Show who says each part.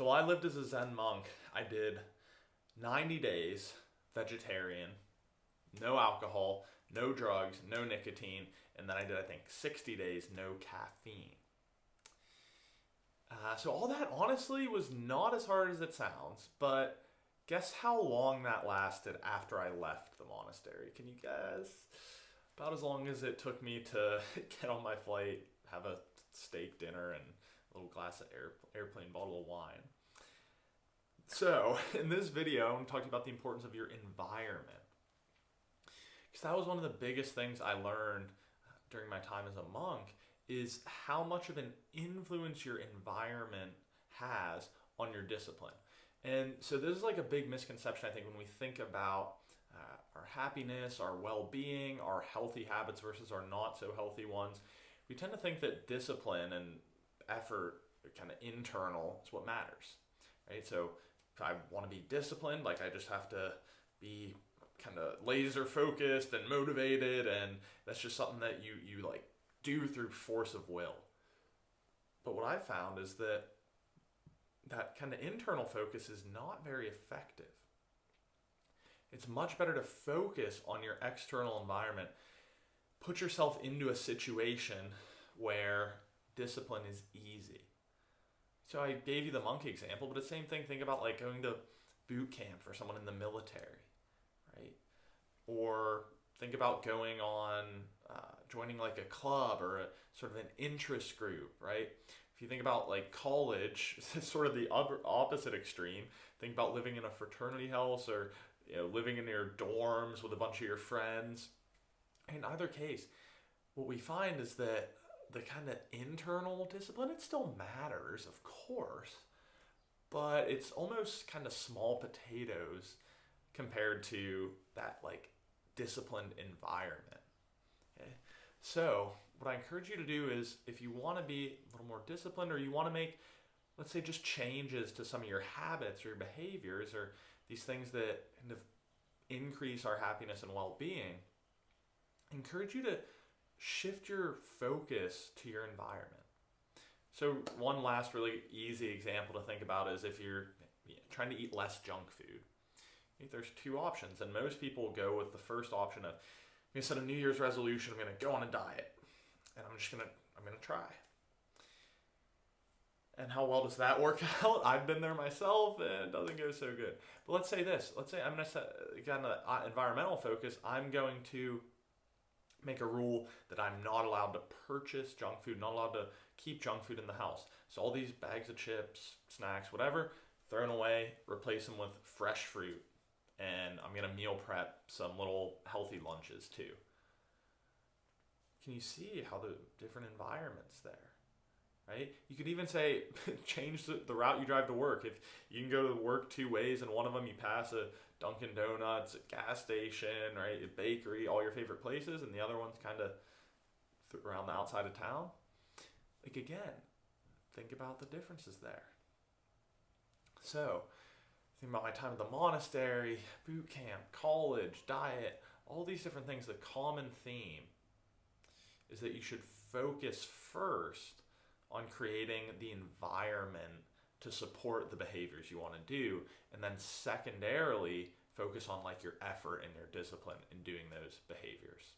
Speaker 1: So while I lived as a Zen monk, I did 90 days vegetarian, no alcohol, no drugs, no nicotine, and then I did, I think, 60 days no caffeine. So all that honestly was not as hard as it sounds, but guess how long that lasted after I left the monastery? Can you guess? About as long as it took me to get on my flight, have a steak dinner, and a little glass of airplane bottle of wine. So, in this video, I'm talking about the importance of your environment. Because that was one of the biggest things I learned during my time as a monk, is how much of an influence your environment has on your discipline. And so this is like a big misconception, I think, when we think about our happiness, our well-being, our healthy habits versus our not so healthy ones. We tend to think that discipline and effort, kind of internal, is what matters, right? So if I want to be disciplined, like I just have to be kind of laser focused and motivated, and that's just something that you like do through force of will. But what I found is that kind of internal focus is not very effective. It's much better to focus on your external environment. Put yourself into a situation where discipline is easy. So I gave you the monk example, but the same thing, think about like going to boot camp for someone in the military, right? Or think about going on, joining like a club or a sort of an interest group, right? If you think about like college, it's sort of the opposite extreme. Think about living in a fraternity house or living in your dorms with a bunch of your friends. In either case, what we find is that the kind of internal discipline, it still matters, of course, but it's almost kind of small potatoes compared to that like disciplined environment. Okay? So what I encourage you to do is, if you want to be a little more disciplined, or you want to make, let's say, just changes to some of your habits or your behaviors, or these things that kind of increase our happiness and well-being, I encourage you to shift your focus to your environment. So one last really easy example to think about is if you're trying to eat less junk food. There's two options, and most people go with the first option of, I'm going to set a New Year's resolution, I'm going to go on a diet, and I'm going to try. And how well does that work out? I've been there myself, and it doesn't go so good. But let's say I'm going to set kind of environmental focus. I'm going to make a rule that I'm not allowed to purchase junk food, not allowed to keep junk food in the house. So all these bags of chips, snacks, whatever, thrown away, replace them with fresh fruit. And I'm going to meal prep some little healthy lunches too. Can you see how the different environments there, right? You could even say, change the route you drive to work. If you can go to work two ways, and one of them you pass a Dunkin' Donuts, a gas station, right, a bakery, all your favorite places, and the other one's kind of around the outside of town. Like again, think about the differences there. So, think about my time at the monastery, boot camp, college, diet, all these different things. The common theme is that you should focus first on creating the environment to support the behaviors you want to do, and then secondarily focus on like your effort and your discipline in doing those behaviors.